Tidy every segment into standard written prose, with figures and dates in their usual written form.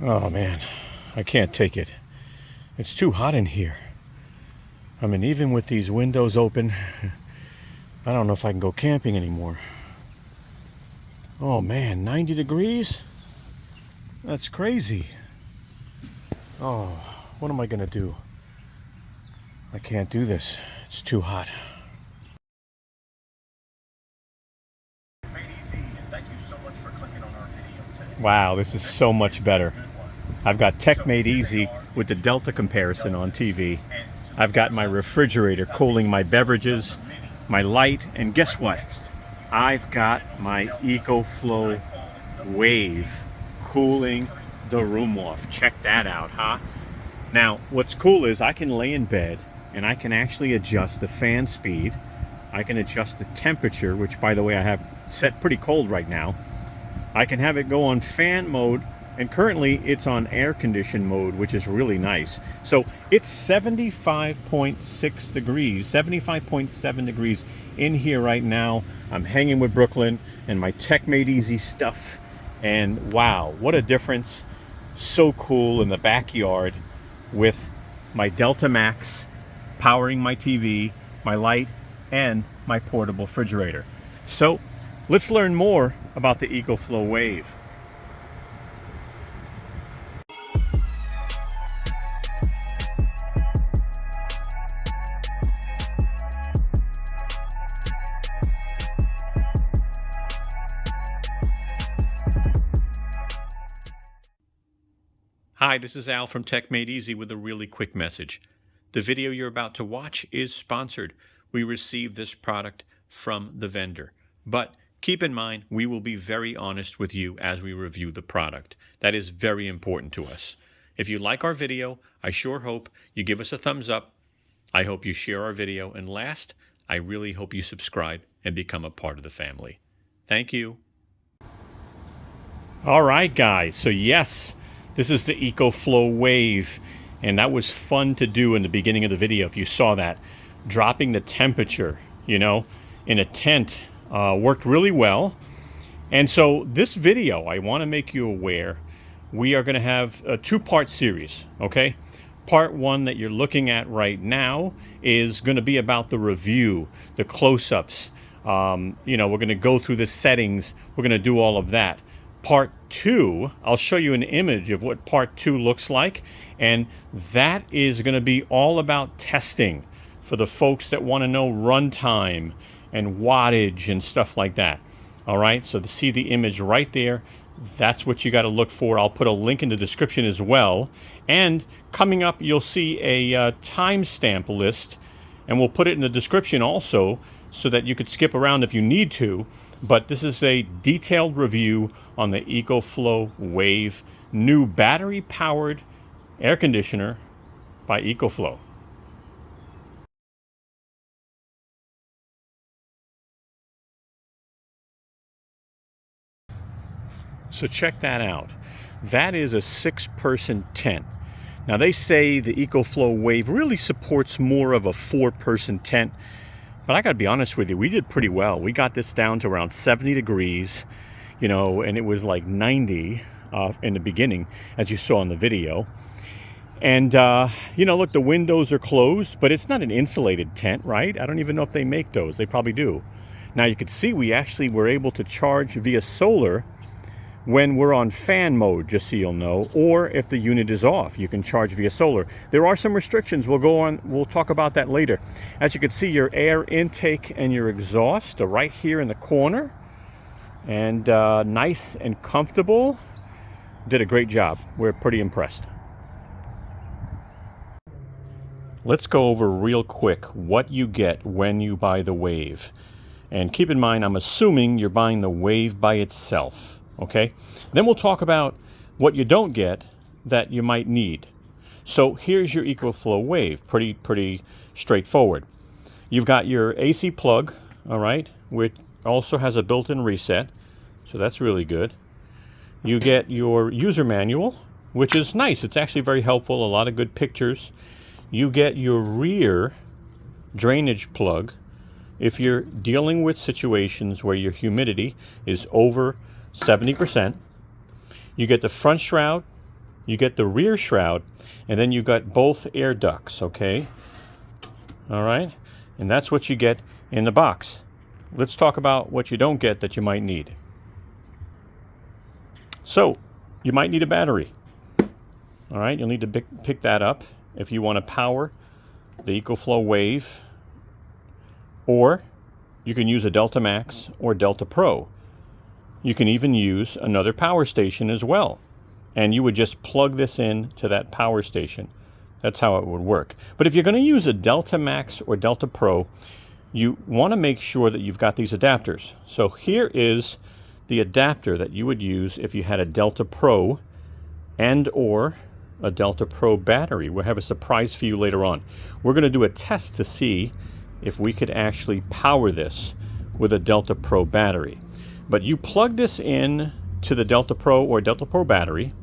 Oh man, I can't take it. It's too hot in here. I mean, even with these windows open, I don't know if I can go camping anymore. Oh man, 90 degrees? That's crazy. Oh, what am I gonna do? I can't do this. It's too hot. Thank you so much for clicking on our video today. Wow, this is so much better. I've got techmadeezy with the Delta comparison on TV. I've got my refrigerator cooling my beverages, my light, and guess what? I've got my EcoFlow Wave cooling the room off. Check that out, huh? Now, what's cool is I can lay in bed and I can actually adjust the fan speed. I can adjust the temperature, which by the way I have set pretty cold right now. I can have it go on fan mode, and currently it's on air condition mode, which is really nice. So it's 75.6 degrees, 75.7 degrees in here right now. I'm hanging with Brooklyn and my techmadeezy stuff, and wow, what a difference. So cool in the backyard with my Delta Max powering my TV, my light, and my portable refrigerator. So let's learn more about the EcoFlow Wave. Hi, this is Al from techmadeezy with a really quick message. The video you're about to watch is sponsored. We received this product from the vendor. But keep in mind, we will be very honest with you as we review the product. That is very important to us. If you like our video, I sure hope you give us a thumbs up. I hope you share our video. And last, I really hope you subscribe and become a part of the family. Thank you. All right, guys. So yes, this is the EcoFlow Wave. And that was fun to do in the beginning of the video, if you saw that. Dropping the temperature, you know, in a tent worked really well. And so this video, I want to make you aware, we are going to have a two-part series, okay? Part one that you're looking at right now is going to be about the review, the close-ups. You know, we're going to go through the settings. We're going to do all of that. Part two, I'll show you an image of what part two looks like, and that is going to be all about testing for the folks that want to know runtime and wattage and stuff like that. All right, so to see the image right there, that's what you got to look for. I'll put a link in the description as well, and coming up you'll see a timestamp list, and we'll put it in the description also so that you could skip around if you need to. But this is a detailed review on the EcoFlow Wave, new battery-powered air conditioner by EcoFlow. So check that out. That is a 6-person tent. Now they say the EcoFlow Wave really supports more of a 4-person tent, but I gotta be honest with you, we did pretty well. We got this down to around 70 degrees, you know, and it was like 90 in the beginning, as you saw in the video. And, you know, look, the windows are closed, but it's not an insulated tent, right? I don't even know if they make those. They probably do. Now you can see we actually were able to charge via solar when we're on fan mode, just so you'll know, or if the unit is off, you can charge via solar. There are some restrictions. We'll talk about that later. As you can see, your air intake and your exhaust are right here in the corner, and nice and comfortable. Did a great job. We're pretty impressed. Let's go over real quick what you get when you buy the Wave. And keep in mind, I'm assuming you're buying the Wave by itself. Okay, then we'll talk about what you don't get that you might need. So here's your EcoFlow Wave, pretty straightforward. You've got your AC plug, all right, which also has a built-in reset, so that's really good. You get your user manual, which is nice. It's actually very helpful, a lot of good pictures. You get your rear drainage plug if you're dealing with situations where your humidity is over 70%. You get the front shroud, you get the rear shroud, and then you got both air ducts, okay? All right, and that's what you get in the box. Let's talk about what you don't get that you might need. So, you might need a battery. All right, you'll need to pick that up if you want to power the EcoFlow Wave, or you can use a Delta Max or Delta Pro. You can even use another power station as well. And you would just plug this in to that power station. That's how it would work. But if you're going to use a Delta Max or Delta Pro, you want to make sure that you've got these adapters. So here is the adapter that you would use if you had a Delta Pro and or a Delta Pro battery. We'll have a surprise for you later on. We're going to do a test to see if we could actually power this with a Delta Pro battery. But you plug this in to the Delta Pro or Delta Pro battery,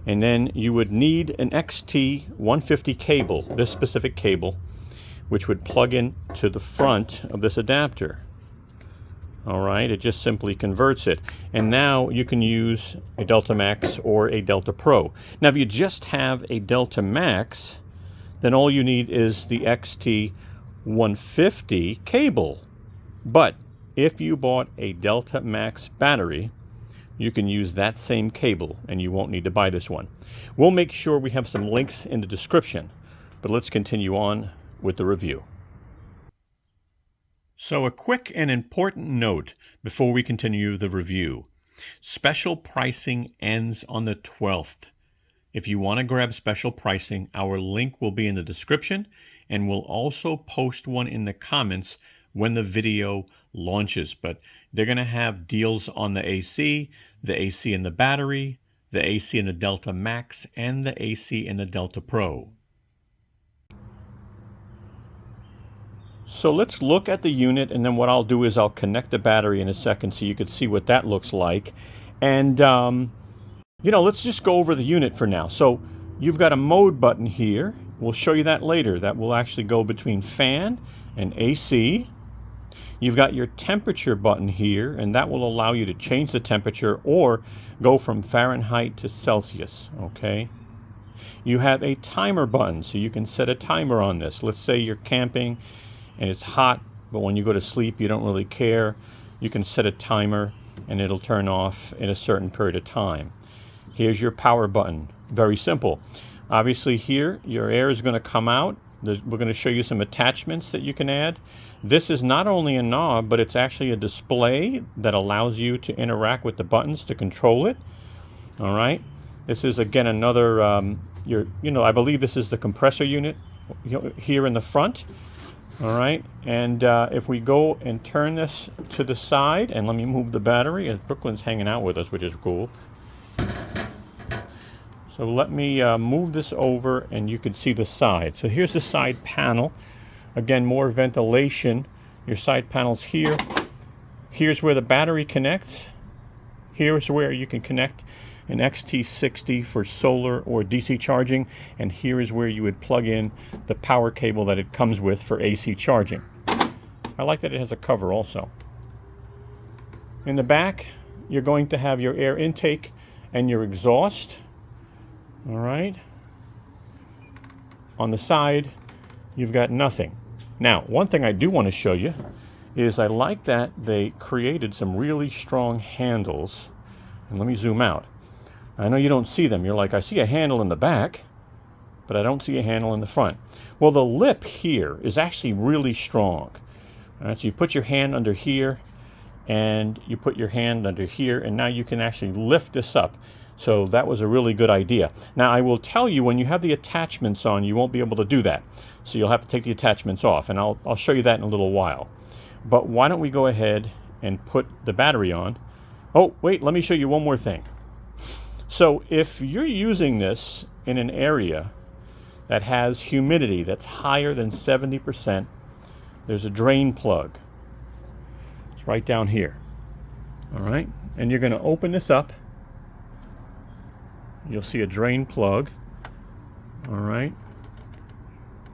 and then you would need an XT150 cable, this specific cable, which would plug in to the front of this adapter. All right, it just simply converts it. And now you can use a Delta Max or a Delta Pro. Now, if you just have a Delta Max, then all you need is the XT150 cable. But if you bought a Delta Max battery, you can use that same cable and you won't need to buy this one. We'll make sure we have some links in the description, but let's continue on with the review. So a quick and important note before we continue the review. Special pricing ends on the 12th. If you want to grab special pricing, our link will be in the description, and we'll also post one in the comments when the video launches. But they're going to have deals on the AC in the battery, the AC in the Delta Max, and the AC in the Delta Pro. So let's look at the unit, and then what I'll do is I'll connect the battery in a second so you can see what that looks like. And, let's just go over the unit for now. So you've got a mode button here. We'll show you that later. That will actually go between fan and AC. You've got your temperature button here, and that will allow you to change the temperature or go from Fahrenheit to Celsius, okay? You have a timer button, so you can set a timer on this. Let's say you're camping and it's hot, but when you go to sleep, you don't really care. You can set a timer and it'll turn off in a certain period of time. Here's your power button. Very simple. Obviously here, your air is going to come out. We're going to show you some attachments that you can add. This is not only a knob, but it's actually a display that allows you to interact with the buttons to control it. All right. This is, again, another, I believe this is the compressor unit here in the front. All right, and if we go and turn this to the side, and let me move the battery, as Brooklyn's hanging out with us, which is cool. So let me move this over, and you can see the side. So here's the side panel. Again, more ventilation. Your side panel's here. Here's where the battery connects. Here's where you can connect an XT60 for solar or DC charging, and here is where you would plug in the power cable that it comes with for AC charging. I like that it has a cover also. In the back, you're going to have your air intake and your exhaust. All right. On the side, you've got nothing. Now, one thing I do want to show you is I like that they created some really strong handles. And let me zoom out. I know you don't see them. You're like, I see a handle in the back, but I don't see a handle in the front. Well, the lip here is actually really strong. All right, so you put your hand under here, and you put your hand under here, and now you can actually lift this up. So that was a really good idea. Now, I will tell you, when you have the attachments on, you won't be able to do that. So you'll have to take the attachments off, and I'll show you that in a little while. But why don't we go ahead and put the battery on. Oh, wait, let me show you one more thing. So if you're using this in an area that has humidity that's higher than 70%, there's a drain plug. It's right down here. All right, and you're going to open this up. You'll see a drain plug. All right,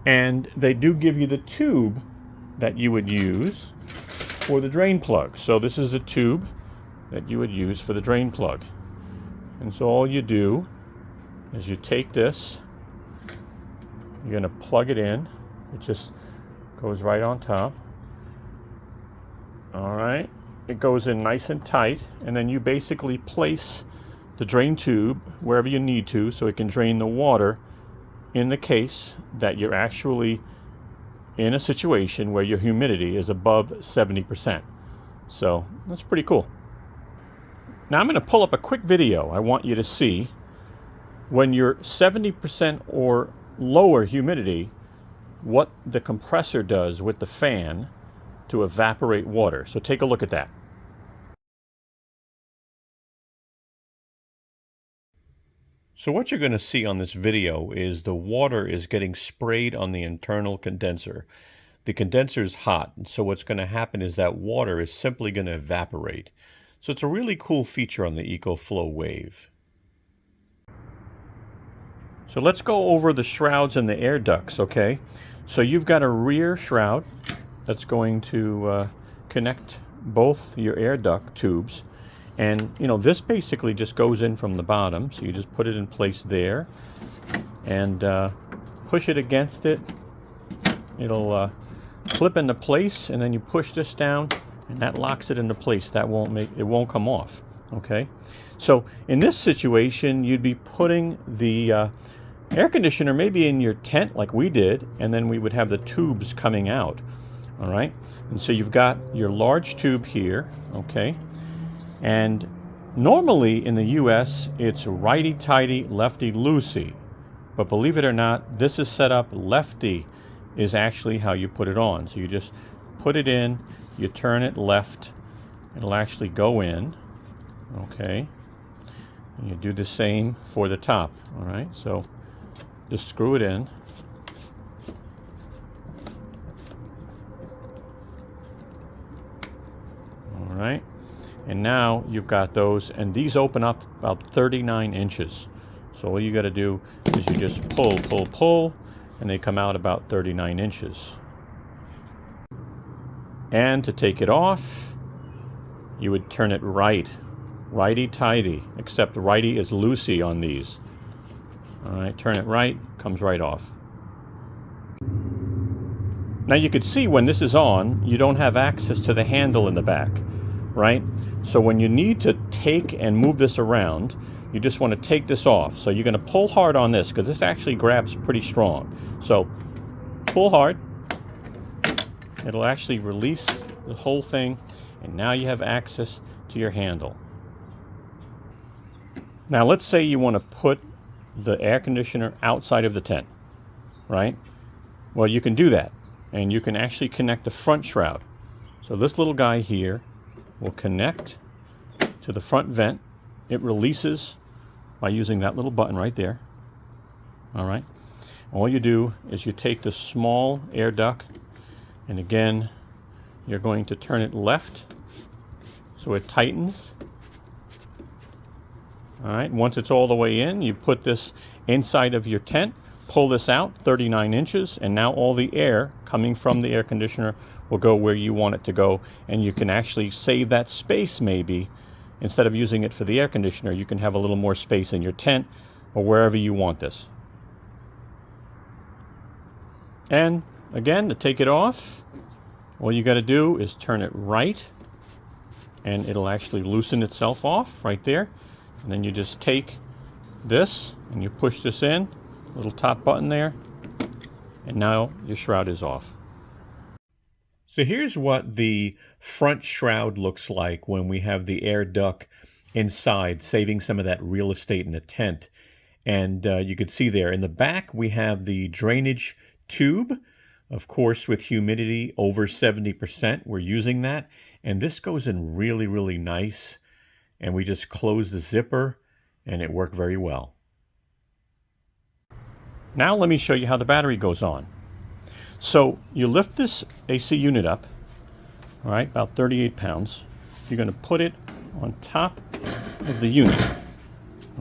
and they do give you the tube that you would use for the drain plug. So this is the tube that you would use for the drain plug. And so all you do is you take this, you're going to plug it in. It just goes right on top. All right, it goes in nice and tight, and then you basically place the drain tube wherever you need to so it can drain the water in the case that you're actually in a situation where your humidity is above 70%. So that's pretty cool. Now I'm going to pull up a quick video I want you to see when you're 70% or lower humidity, what the compressor does with the fan to evaporate water. So take a look at that. So what you're going to see on this video is the water is getting sprayed on the internal condenser. The condenser is hot, and so what's going to happen is that water is simply going to evaporate. So it's a really cool feature on the EcoFlow Wave. So let's go over the shrouds and the air ducts, okay? So you've got a rear shroud that's going to connect both your air duct tubes. And, you know, this basically just goes in from the bottom. So you just put it in place there and push it against it. It'll clip into place, and then you push this down and that locks it into place. It won't come off, okay? So in this situation, you'd be putting the air conditioner maybe in your tent like we did, and then we would have the tubes coming out, all right? And so you've got your large tube here, okay? And normally in the US, it's righty-tighty, lefty-loosey. But believe it or not, this is set up lefty is actually how you put it on. So you just put it in, you turn it left, it'll actually go in, okay? And you do the same for the top, all right? So just screw it in. All right. And now you've got those, and these open up about 39 inches. So all you got to do is you just pull, and they come out about 39 inches. And to take it off, you would turn it right, righty-tighty, except righty is loosey on these. All right, turn it right, comes right off. Now you could see when this is on, you don't have access to the handle in the back, right? So when you need to take and move this around, you just want to take this off. So you're going to pull hard on this because this actually grabs pretty strong. So pull hard. It'll actually release the whole thing, and now you have access to your handle. Now let's say you want to put the air conditioner outside of the tent, right? Well, you can do that, and you can actually connect the front shroud. So this little guy here will connect to the front vent. It releases by using that little button right there. All right. All you do is you take the small air duct, and again, you're going to turn it left so it tightens. All right. Once it's all the way in, you put this inside of your tent, pull this out 39 inches, and now all the air coming from the air conditioner will go where you want it to go, and you can actually save that space maybe. Instead of using it for the air conditioner, you can have a little more space in your tent or wherever you want this. And again, to take it off, all you got to do is turn it right, and it'll actually loosen itself off right there. And then you just take this and you push this in, little top button there, and now your shroud is off. So here's what the front shroud looks like when we have the air duct inside, saving some of that real estate in the tent. And you can see there in the back we have the drainage tube. Of course, with humidity over 70%, we're using that. And this goes in really, really nice. And we just close the zipper, and it worked very well. Now let me show you how the battery goes on. So you lift this AC unit up, all right, about 38 pounds. You're going to put it on top of the unit,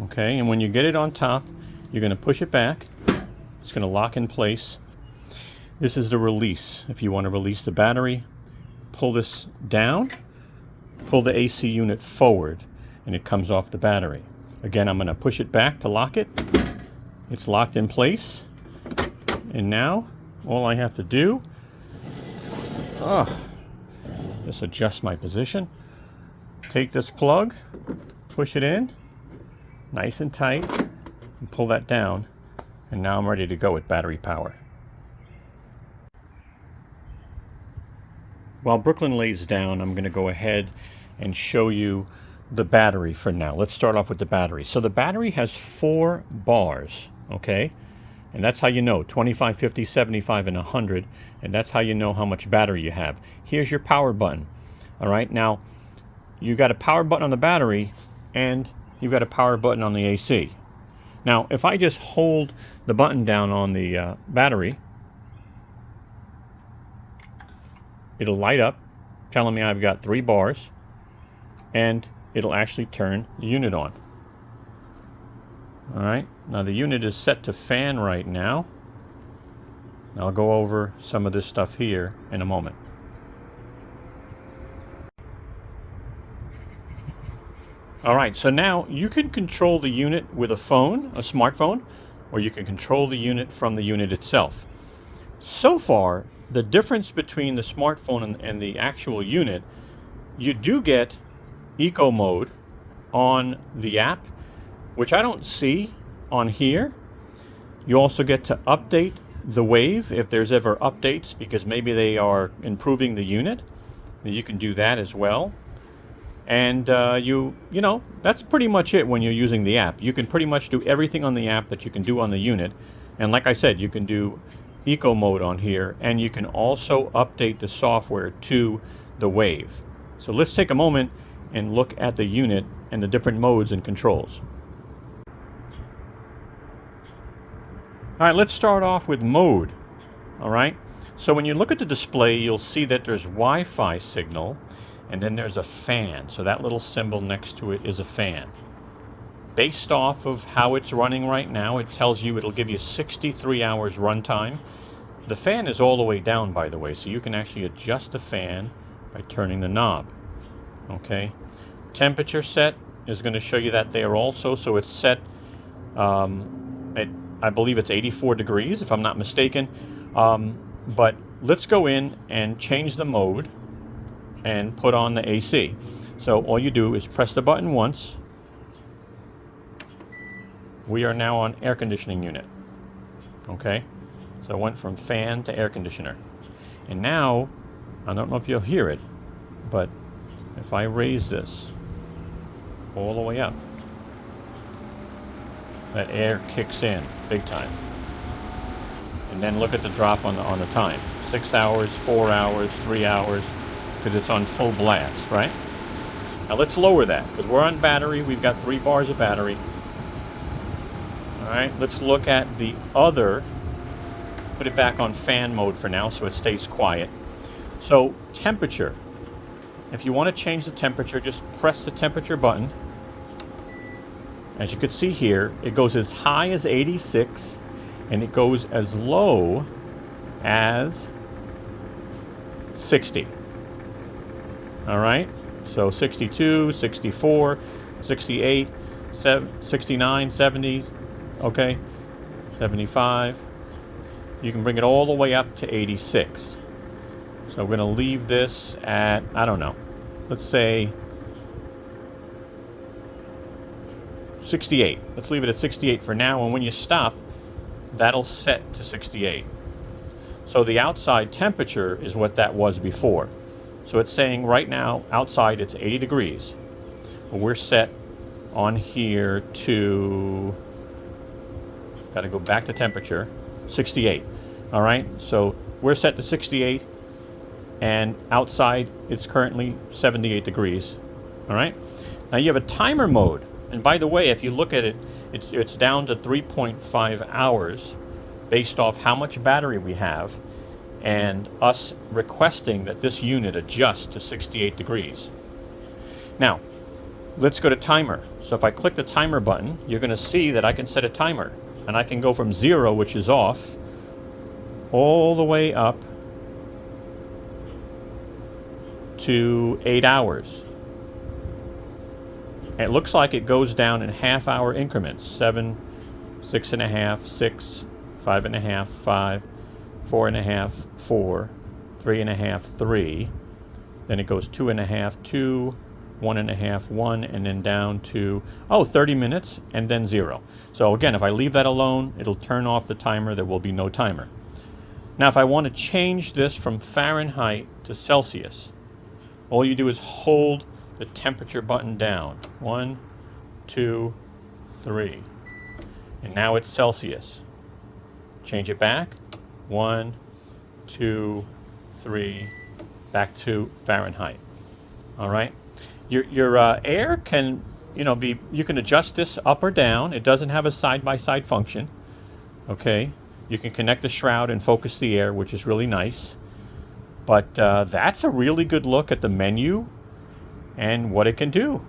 okay? And when you get it on top, you're going to push it back. It's going to lock in place. This is the release. If you want to release the battery, pull this down, pull the AC unit forward, and it comes off the battery. Again, I'm going to push it back to lock it, It's locked in place. And now, all I have to do, just adjust my position. Take this plug, push it in, nice and tight, and pull that down. And now I'm ready to go with battery power. While Brooklyn lays down, I'm going to go ahead and show you the battery for now. Let's start off with the battery. So the battery has 4 bars, okay? And that's how you know, 25, 50, 75, and 100. And that's how you know how much battery you have. Here's your power button. All right, now, you got a power button on the battery, and you've got a power button on the AC. Now, if I just hold the button down on the battery, it'll light up, telling me I've got 3 bars, and it'll actually turn the unit on. All right, now the unit is set to fan right now. I'll go over some of this stuff here in a moment. All right, so now you can control the unit with a phone, a smartphone, or you can control the unit from the unit itself. So far, the difference between the smartphone and the actual unit, you do get eco mode on the app, which I don't see on here. You also get to update the Wave if there's ever updates, because maybe they are improving the unit. You can do that as well. And you know, that's pretty much it when you're using the app. You can pretty much do everything on the app that you can do on the unit. And like I said, you can do eco mode on here, and you can also update the software to the Wave. So let's take a moment and look at the unit and the different modes and controls. All right, let's start off with mode. All right, so when you look at the display, you'll see that there's Wi-Fi signal, and then there's a fan. So that little symbol next to it is a fan. Based off of how it's running right now, it tells you it'll give you 63 hours runtime. The fan is all the way down, by the way, so you can actually adjust the fan by turning the knob. Okay, temperature set is going to show you that there also. So it's set at, I believe it's 84 degrees, if I'm not mistaken. But let's go in and change the mode and put on the AC. So all you do is press the button once. We are now on air conditioning unit. Okay, so it went from fan to air conditioner. And now, I don't know if you'll hear it, but if I raise this all the way up, that air kicks in big time. And then look at the drop on the time. 6 hours, 4 hours, 3 hours, because it's on full blast, right? Now let's lower that, because we're on battery. We've got 3 bars of battery. All right, let's look at the other. Put it back on fan mode for now so it stays quiet. So temperature. If you want to change the temperature, just press the temperature button. As you can see here, it goes as high as 86 and it goes as low as 60. All right, so 62, 64, 68, 69, 70, okay, 75. You can bring it all the way up to 86. So we're going to leave this at, I don't know, let's say 68. Let's leave it at 68 for now, and when you stop, that'll set to 68. So the outside temperature is what that was before. So it's saying right now, outside it's 80 degrees. But we're set on here to, got to go back to temperature, 68. All right, so we're set to 68. And outside, it's currently 78 degrees. All right. Now you have a timer mode. And by the way, if you look at it, it's down to 3.5 hours based off how much battery we have and us requesting that this unit adjust to 68 degrees. Now, let's go to timer. So if I click the timer button, you're going to see that I can set a timer. And I can go from 0, which is off, all the way up to 8 hours. It looks like it goes down in half-hour increments, 7, 6.5, 6, 5.5, 5, 4.5, 4, 3.5, 3. Then it goes 2.5, 2, 1.5, 1, and then down to, 30 minutes, and then 0. So again, if I leave that alone, it'll turn off the timer. There will be no timer. Now, if I want to change this from Fahrenheit to Celsius, all you do is hold the temperature button down. 1, 2, 3. And now it's Celsius. Change it back. 1, 2, 3. Back to Fahrenheit. All right. Your air can, you can adjust this up or down. It doesn't have a side-by-side function. Okay. You can connect the shroud and focus the air, which is really nice. But that's a really good look at the menu and what it can do.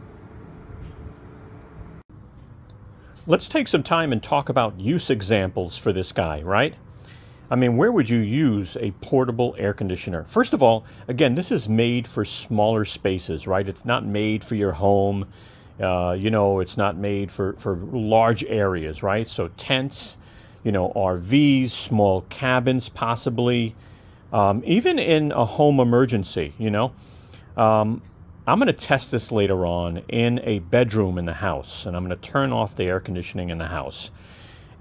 Let's take some time and talk about use examples for this guy, right? I mean, where would you use a portable air conditioner? First of all, again, this is made for smaller spaces, right? It's not made for your home. It's not made for large areas, right? So tents, RVs, small cabins, possibly, even in a home emergency, I'm going to test this later on in a bedroom in the house, and I'm going to turn off the air conditioning in the house.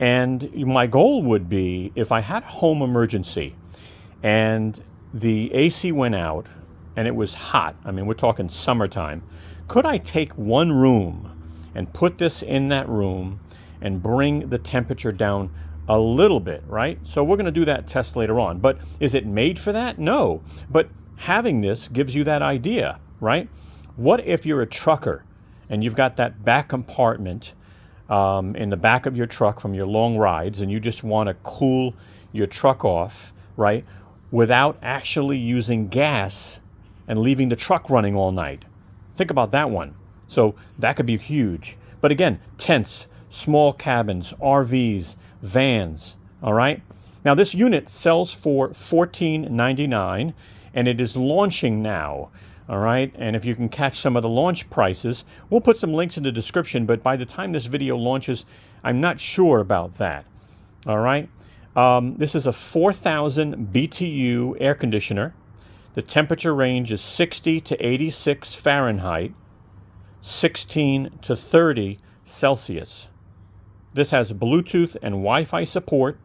And my goal would be, if I had a home emergency and the AC went out and it was hot, I mean, we're talking summertime, could I take one room and put this in that room and bring the temperature down a little bit, right? So we're going to do that test later on. But is it made for that? No. But having this gives you that idea, right? What if you're a trucker and you've got that back compartment in the back of your truck from your long rides, and you just want to cool your truck off, right, without actually using gas and leaving the truck running all night? Think about that one. So that could be huge. But again, tents, small cabins, RVs, vans, all right? Now this unit sells for $14.99, and it is launching now. All right, and if you can catch some of the launch prices, we'll put some links in the description, but by the time this video launches, I'm not sure about that. All right, this is a 4,000 BTU air conditioner. The temperature range is 60 to 86 Fahrenheit, 16 to 30 Celsius. This has Bluetooth and Wi-Fi support.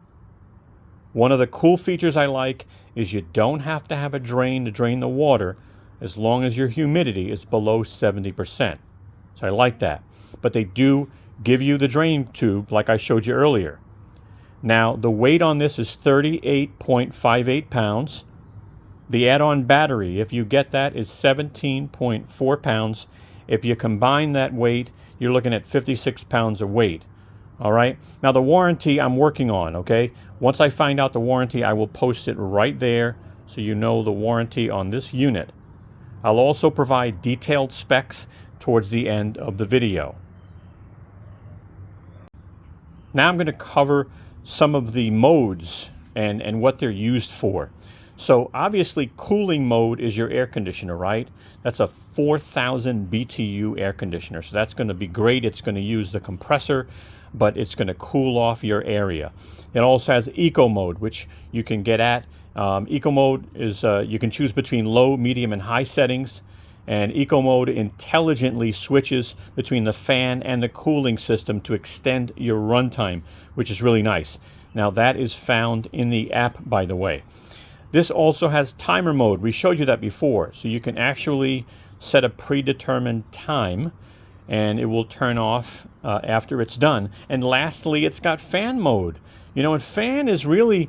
One of the cool features I like is you don't have to have a drain to drain the water, as long as your humidity is below 70%. So I like that. But they do give you the drain tube like I showed you earlier. Now, the weight on this is 38.58 pounds. The add-on battery, if you get that, is 17.4 pounds. If you combine that weight, you're looking at 56 pounds of weight. All right? Now, the warranty I'm working on, okay? Once I find out the warranty, I will post it right there so you know the warranty on this unit. I'll also provide detailed specs towards the end of the video. Now I'm going to cover some of the modes and what they're used for. So obviously cooling mode is your air conditioner, right? That's a 4,000 BTU air conditioner. So that's going to be great. It's going to use the compressor, but it's going to cool off your area. It also has eco mode, which you can get at. Eco mode is you can choose between low, medium, and high settings. And eco mode intelligently switches between the fan and the cooling system to extend your runtime, which is really nice. Now that is found in the app, by the way. This also has timer mode. We showed you that before. So you can actually set a predetermined time and it will turn off after it's done. And lastly, it's got fan mode. And fan is really,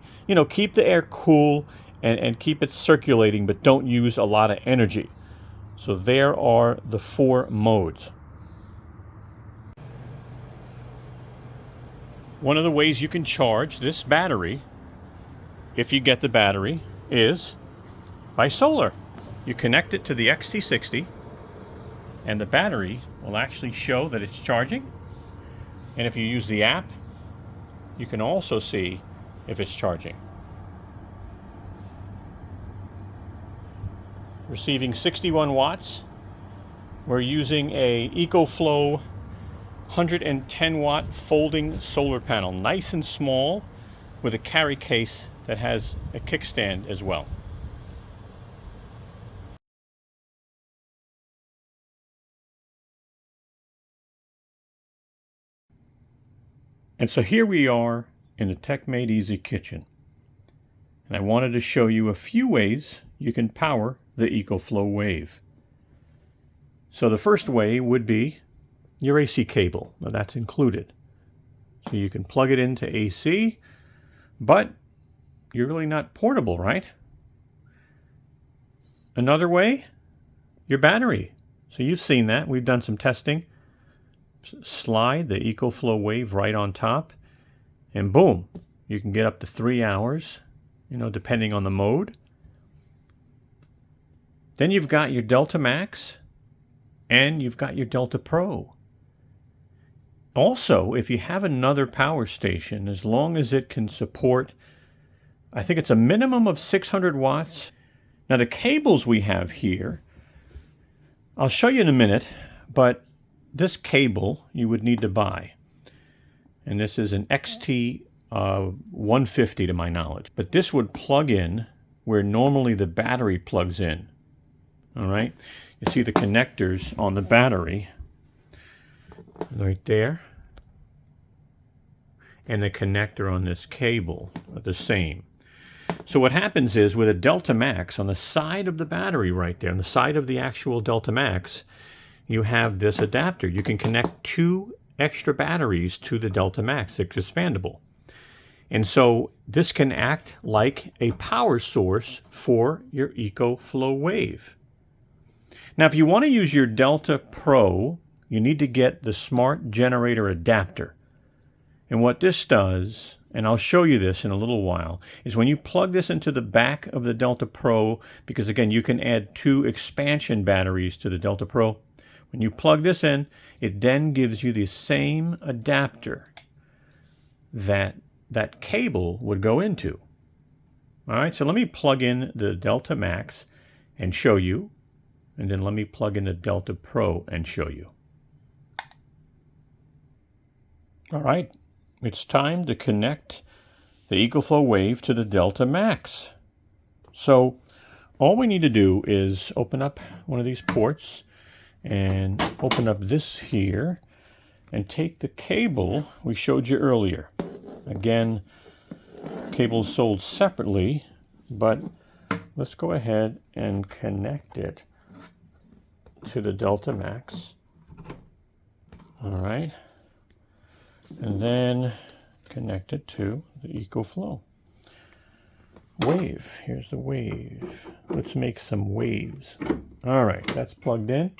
keep the air cool and keep it circulating, but don't use a lot of energy. So there are the 4 modes. One of the ways you can charge this battery, if you get the battery, is by solar. You connect it to the XT60, and the battery will actually show that it's charging. And if you use the app, you can also see if it's charging. Receiving 61 watts. We're using a EcoFlow 110 watt folding solar panel, nice and small, with a carry case that has a kickstand as well. And so here we are in the techmadeezy kitchen. And I wanted to show you a few ways you can power the EcoFlow Wave. So the first way would be your AC cable. Now that's included. So you can plug it into AC, but you're really not portable, right? Another way, your battery. So you've seen that. We've done some testing. Slide the EcoFlow Wave right on top, and boom, you can get up to 3 hours, depending on the mode. Then you've got your Delta Max, and you've got your Delta Pro. Also, if you have another power station, as long as it can support, I think it's a minimum of 600 watts. Now the cables we have here, I'll show you in a minute, but this cable you would need to buy. And this is an XT150 to my knowledge. But this would plug in where normally the battery plugs in. All right? You see the connectors on the battery right there. And the connector on this cable are the same. So what happens is with a Delta Max, on the side of the battery right there, on the side of the actual Delta Max, you have this adapter. You can connect 2 extra batteries to the Delta Max. It's expandable. And so this can act like a power source for your EcoFlow Wave. Now, if you want to use your Delta Pro, you need to get the smart generator adapter. And what this does, and I'll show you this in a little while, is when you plug this into the back of the Delta Pro, because again, you can add 2 expansion batteries to the Delta Pro. When you plug this in, it then gives you the same adapter that that cable would go into. All right, so let me plug in the Delta Max and show you, and then let me plug in the Delta Pro and show you. All right, it's time to connect the EcoFlow Wave to the Delta Max. So all we need to do is open up one of these ports and open up this here and take the cable we showed you earlier. Again, cable sold separately, but let's go ahead and connect it to the Delta Max. All right, and then connect it to the EcoFlow Wave. Here's the wave. Let's make some waves. All right, that's plugged in.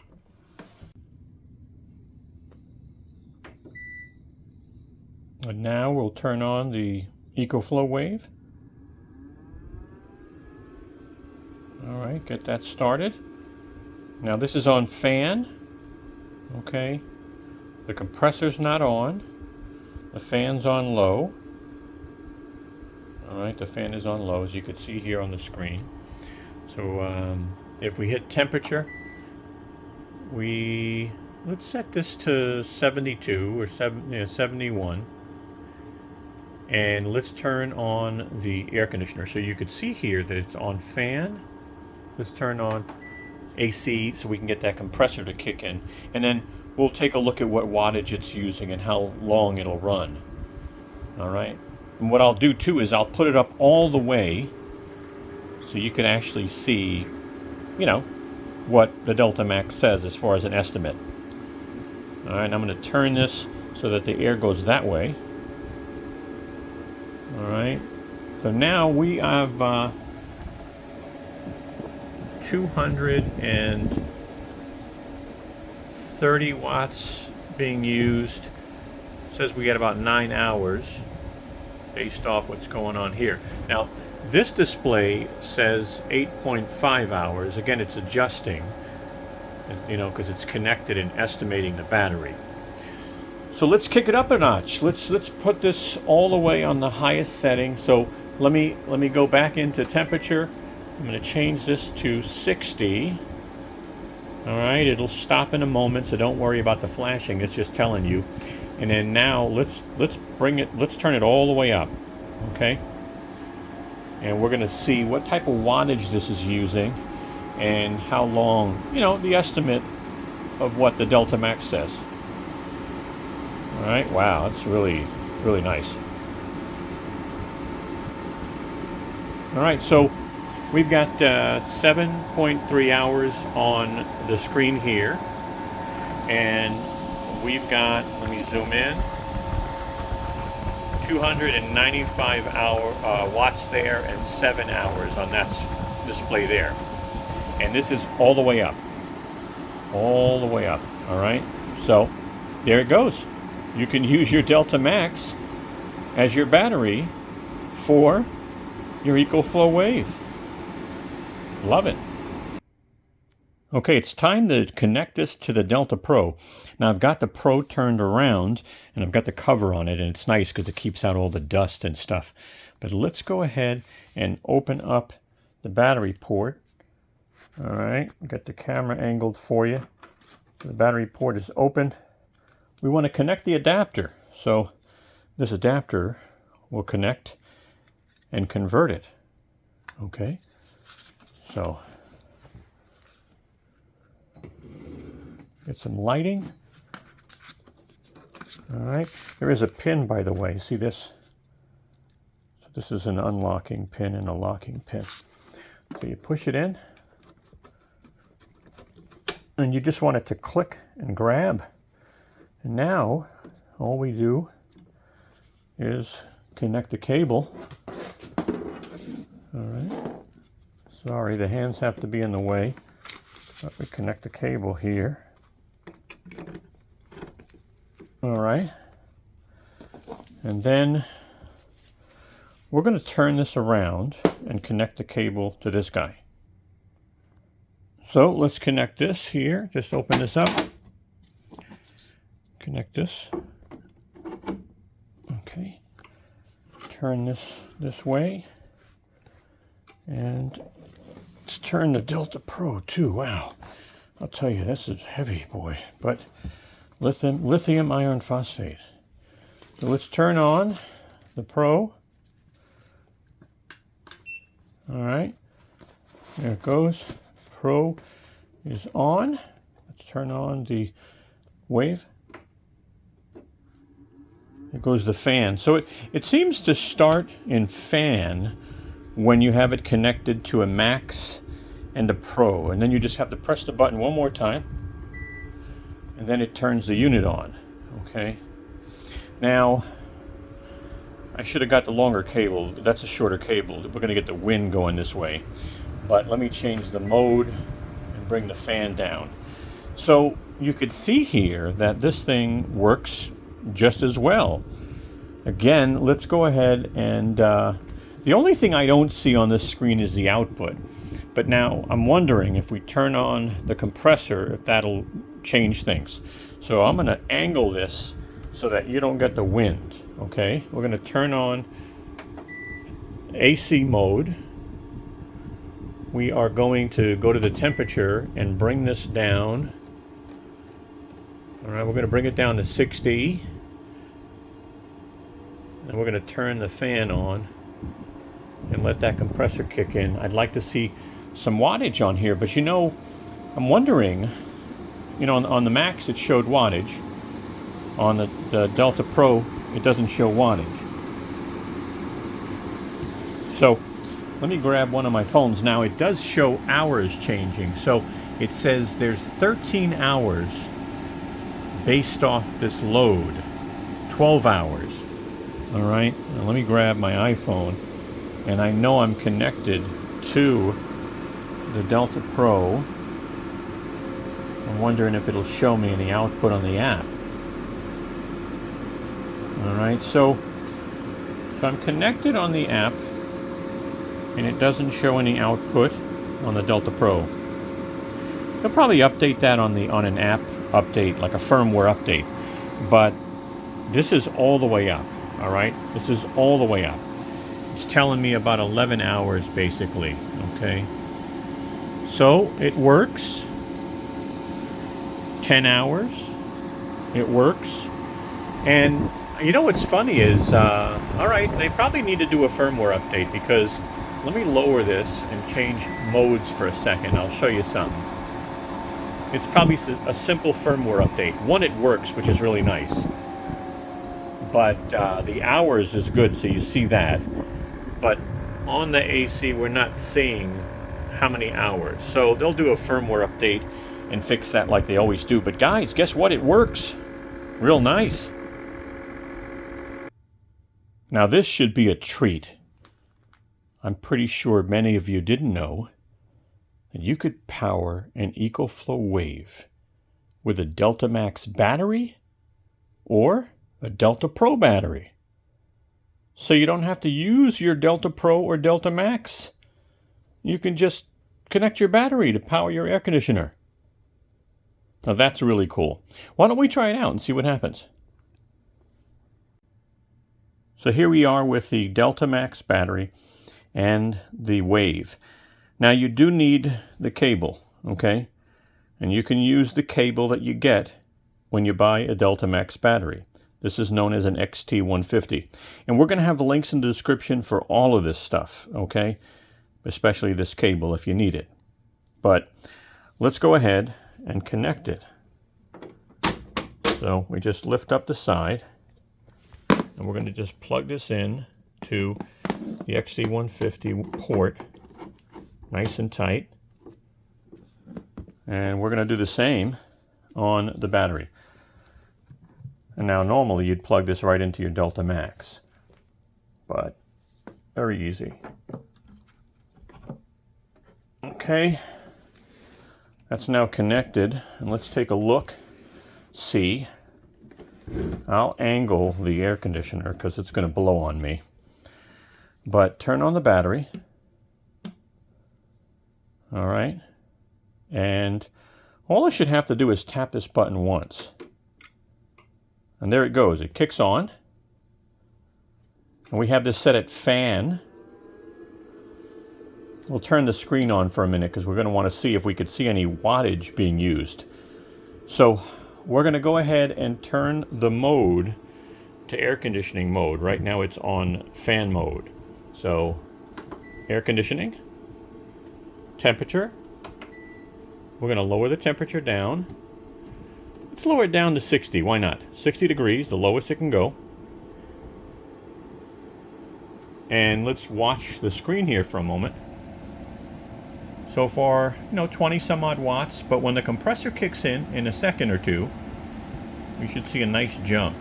And now we'll turn on the EcoFlow Wave. All right, get that started. Now this is on fan. Okay, the compressor's not on. The fan's on low. All right, the fan is on low, as you can see here on the screen. So if we hit temperature, let's set this to 72 or 71. And let's turn on the air conditioner. So you could see here that it's on fan. Let's turn on AC so we can get that compressor to kick in. And then we'll take a look at what wattage it's using and how long it'll run. All right. And what I'll do too is I'll put it up all the way so you can actually see, what the Delta Max says as far as an estimate. All right, I'm going to turn this so that the air goes that way. All right, so now we have 230 watts being used. It says we get about 9 hours based off what's going on here. Now, this display says 8.5 hours. Again, it's adjusting, because it's connected and estimating the battery. So let's kick it up a notch. Let's put this all the way on the highest setting. So let me go back into temperature. I'm going to change this to 60. All right, it'll stop in a moment, so don't worry about the flashing. It's just telling you. And then now let's turn it all the way up, okay? And we're going to see what type of wattage this is using and how long, you know, the estimate of what the Delta Max says. All right, wow, that's really, really nice. All right, so we've got 7.3 hours on the screen here, and we've got, let me zoom in, 295 watts there and 7 hours on that display there. And this is all the way up. All the way up, all right? So, there it goes. You can use your Delta Max as your battery for your EcoFlow Wave. Love it. Okay, it's time to connect this to the Delta Pro. Now I've got the Pro turned around and I've got the cover on it, and it's nice because it keeps out all the dust and stuff. But let's go ahead and open up the battery port. All right, got the camera angled for you. The battery port is open. We want to connect the adapter. So this adapter will connect and convert it. Okay, so get some lighting. All right, there is a pin, by the way. See this? So this is an unlocking pin and a locking pin. So you push it in, and you just want it to click and grab. And now all we do is connect the cable. All right. Sorry, the hands have to be in the way. But we connect the cable here. All right. And then we're going to turn this around and connect the cable to this guy. So let's connect this here. Just open this up. Connect this. Okay. Turn this way. And let's turn the Delta Pro too. Wow. I'll tell you, this is heavy, boy. But lithium iron phosphate. So let's turn on the Pro. All right. There it goes. Pro is on. Let's turn on the Wave. There goes the fan. So it seems to start in fan when you have it connected to a Max and a Pro. And then you just have to press the button one more time. And then it turns the unit on. Okay. Now, I should have got the longer cable. That's a shorter cable. We're going to get the wind going this way. But let me change the mode and bring the fan down. So you could see here that this thing works just as well. Again, let's go ahead and the only thing I don't see on this screen is the output. But now I'm wondering if we turn on the compressor, if that'll change things. So I'm going to angle this so that you don't get the wind. Okay, we're going to turn on AC mode. We are going to go to the temperature and bring this down. All right, we're going to bring it down to 60. And we're going to turn the fan on and let that compressor kick in. I'd like to see some wattage on here, but you know, I'm wondering, you know, on the Max it showed wattage. On the Delta Pro, it doesn't show wattage. So let me grab one of my phones. Now it does show hours changing. So it says there's 13 hours based off this load. 12 hours. All right, now let me grab my iPhone. And I know I'm connected to the Delta Pro. I'm wondering if it'll show me any output on the app. All right, so I'm connected on the app, and it doesn't show any output on the Delta Pro. They'll probably update that on an app update, like a firmware update. But this is all the way up. All right, this is all the way up. It's telling me about 11 hours basically. Okay, so it works. 10 hours. It works. And you know what's funny is, all right, they probably need to do a firmware update, because let me lower this and change modes for a second. I'll show you something. It's probably a simple firmware update. One, it works, which is really nice. But the hours is good, so you see that. But on the AC, we're not seeing how many hours. So they'll do a firmware update and fix that like they always do. But guys, guess what? It works. Real nice. Now this should be a treat. I'm pretty sure many of you didn't know that you could power an EcoFlow Wave with a Delta Max battery or a Delta Pro battery. So you don't have to use your Delta Pro or Delta Max. You can just connect your battery to power your air conditioner. Now that's really cool. Why don't we try it out and see what happens? So here we are with the Delta Max battery and the Wave. Now you do need the cable, okay? And you can use the cable that you get when you buy a Delta Max battery. This is known as an XT150. And we're going to have the links in the description for all of this stuff, okay? Especially this cable if you need it. But let's go ahead and connect it. So we just lift up the side, and we're going to just plug this in to the XT150 port, nice and tight. And we're going to do the same on the battery. And now normally you'd plug this right into your Delta Max, but very easy. Okay, that's now connected, and let's take a look, see. I'll angle the air conditioner because it's going to blow on me. But turn on the battery. All right. And all I should have to do is tap this button once. And there it goes. It kicks on. And we have this set at fan. We'll turn the screen on for a minute because we're going to want to see if we could see any wattage being used. So we're going to go ahead and turn the mode to air conditioning mode. Right now it's on fan mode. So air conditioning, temperature. We're going to lower the temperature down. Let's lower it down to 60. Why not? 60 degrees, the lowest it can go. And let's watch the screen here for a moment. So far, 20 some odd watts, but when the compressor kicks in a second or two, we should see a nice jump.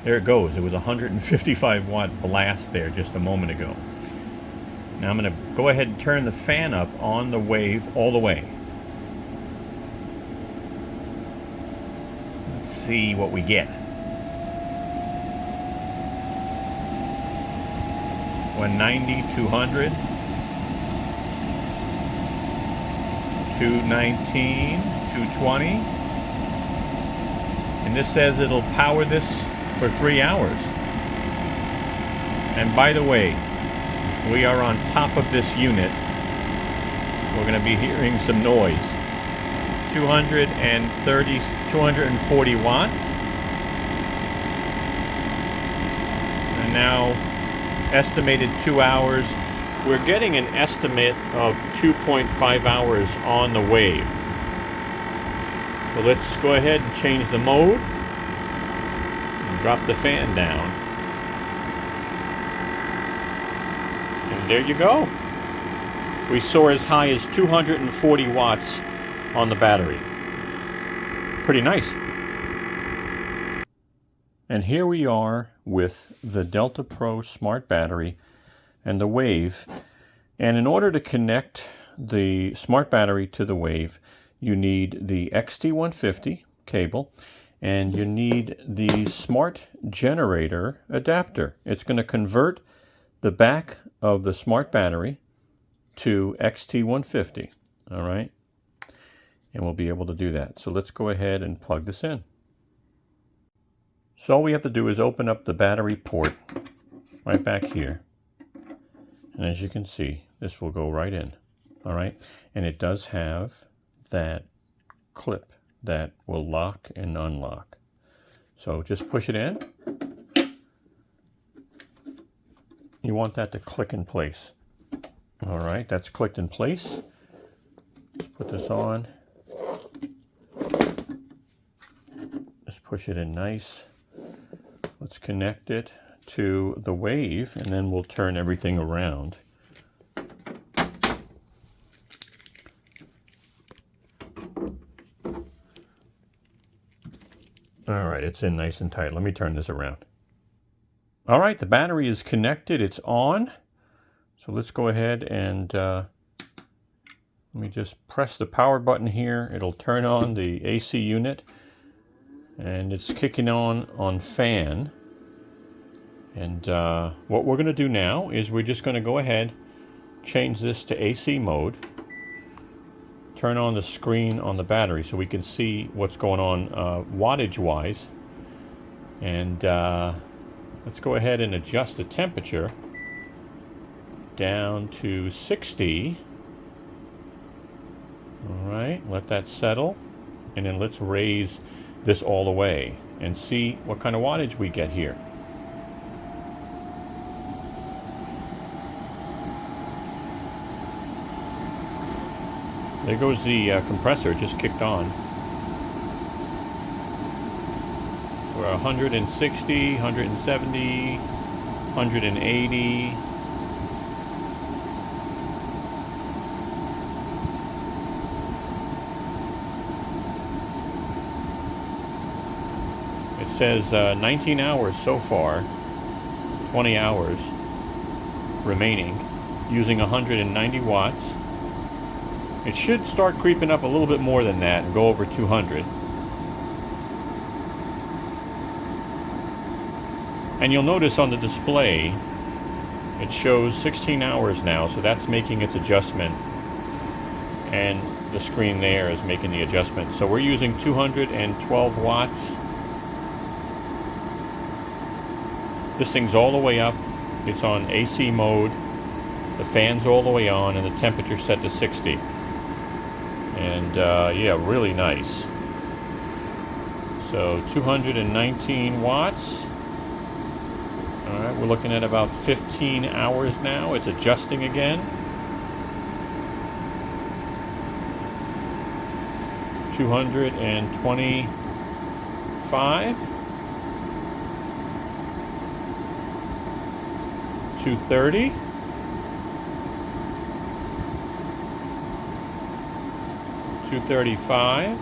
There it goes. It was a 155 watt blast there just a moment ago. Now I'm going to go ahead and turn the fan up on the Wave all the way. Let's see what we get. 190, 200, 219, 220. And this says it'll power this for 3 hours. And by the way, we are on top of this unit. We're going to be hearing some noise. 240 watts. And now estimated 2 hours. We're getting an estimate of 2.5 hours on the Wave. So let's go ahead and change the mode and drop the fan down. And there you go. We soar as high as 240 watts on the battery. Pretty nice. And here we are with the Delta Pro Smart Battery and the Wave. And in order to connect the smart battery to the Wave, you need the XT150 cable and you need the smart generator adapter. It's going to convert the back of the smart battery to XT150. All right. And we'll be able to do that. So let's go ahead and plug this in. So all we have to do is open up the battery port right back here. And as you can see, this will go right in. All right. And it does have that clip that will lock and unlock. So just push it in. You want that to click in place. All right, that's clicked in place. Let's put this on. Just push it in nice. Let's connect it to the Wave, and then we'll turn everything around. All right, it's in nice and tight. Let me turn this around. All right, the battery is connected. It's on. So let's go ahead and let me just press the power button here. It'll turn on the AC unit, and it's kicking on fan. And what we're going to do now is we're just going to go ahead, change this to AC mode, turn on the screen on the battery so we can see what's going on wattage wise. And let's go ahead and adjust the temperature down to 60. All right, let that settle, and then let's raise this all the way and see what kind of wattage we get here. There goes the compressor, just kicked on. We're 160, 170, 180. It says 19 hours so far, 20 hours remaining, using 190 watts. It should start creeping up a little bit more than that and go over 200. And you'll notice on the display, it shows 16 hours now, so that's making its adjustment. And the screen there is making the adjustment. So we're using 212 watts. This thing's all the way up. It's on AC mode. The fan's all the way on, and the temperature's set to 60. And yeah, really nice. So 219 watts. All right, we're looking at about 15 hours now. It's adjusting again. 225. 230. 235.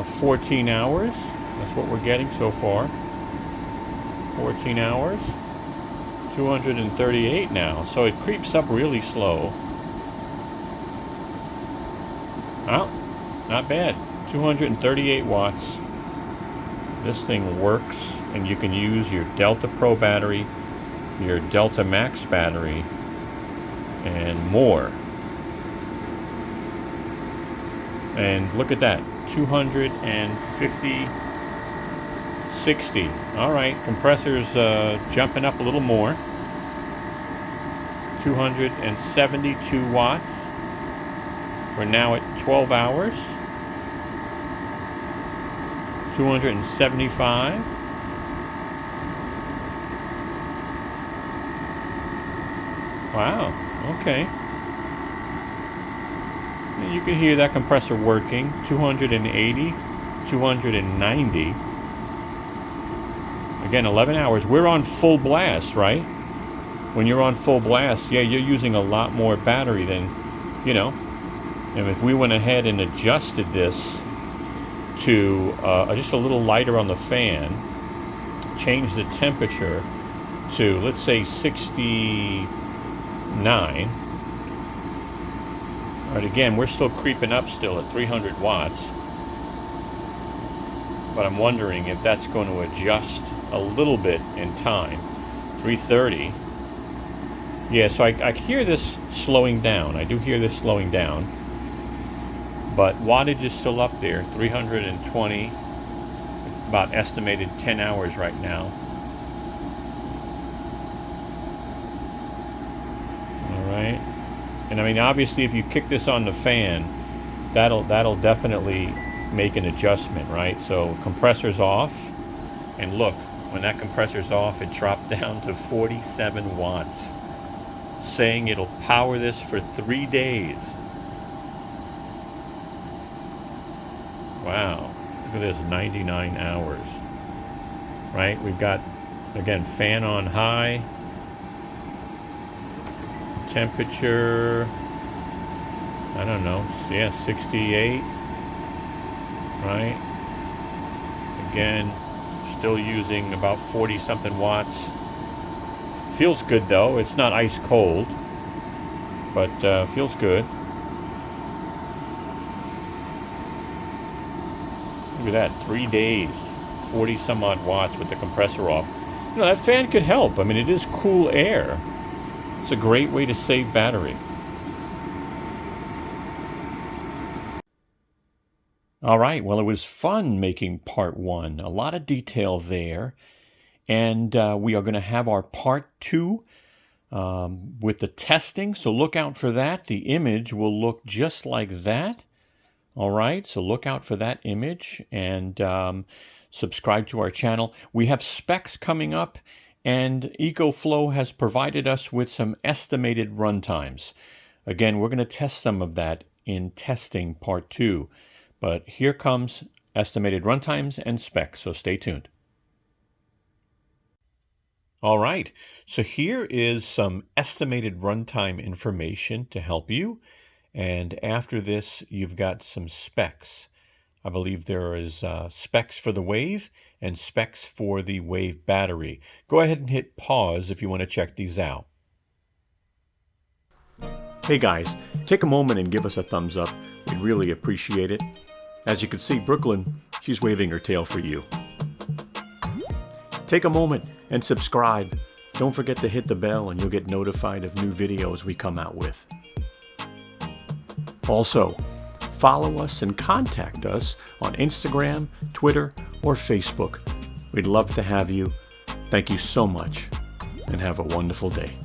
14 hours. That's what we're getting so far. 14 hours. 238 now. So it creeps up really slow. Oh, not bad. 238 watts. This thing works, and you can use your Delta Pro battery, your Delta Max battery, and more. And look at that, 250, 60. All right, compressor's jumping up a little more. 272 watts. We're now at 12 hours. 275. Wow, okay. And you can hear that compressor working. 280, 290. Again, 11 hours. We're on full blast, right? When you're on full blast, yeah, you're using a lot more battery than, you know. And if we went ahead and adjusted this to just a little lighter on the fan, change the temperature to, let's say, 69. All right, again, we're still creeping up still at 300 watts. But I'm wondering if that's going to adjust a little bit in time. 330. Yeah, so I hear this slowing down. I do hear this slowing down. But wattage is still up there, 320. About estimated 10 hours right now. All right. And I mean, obviously, if you kick this on the fan, that'll definitely make an adjustment, right? So compressor's off, and look, when that compressor's off, it dropped down to 47 watts, saying it'll power this for 3 days. Wow, look at this, 99 hours, right? We've got, again, fan on high, temperature, I don't know, yeah, 68, right? Again, still using about 40 something watts. Feels good though, it's not ice cold, but feels good. Look at that, 3 days, 40 some odd watts with the compressor off. You know, that fan could help. I mean, it is cool air. It's a great way to save battery. All right, well, it was fun making part 1. A lot of detail there. And we are going to have our part 2 with the testing. So look out for that. The image will look just like that. All right, so look out for that image and subscribe to our channel. We have specs coming up, and EcoFlow has provided us with some estimated runtimes. Again, we're going to test some of that in testing part 2. But here comes estimated runtimes and specs, so stay tuned. All right, so here is some estimated runtime information to help you. And after this, you've got some specs. I believe there is specs for the Wave and specs for the Wave battery. Go ahead and hit pause if you want to check these out. Hey guys, take a moment and give us a thumbs up. We'd really appreciate it. As you can see, Brooklyn, she's waving her tail for you. Take a moment and subscribe. Don't forget to hit the bell and you'll get notified of new videos we come out with. Also, follow us and contact us on Instagram, Twitter, or Facebook. We'd love to have you. Thank you so much and have a wonderful day.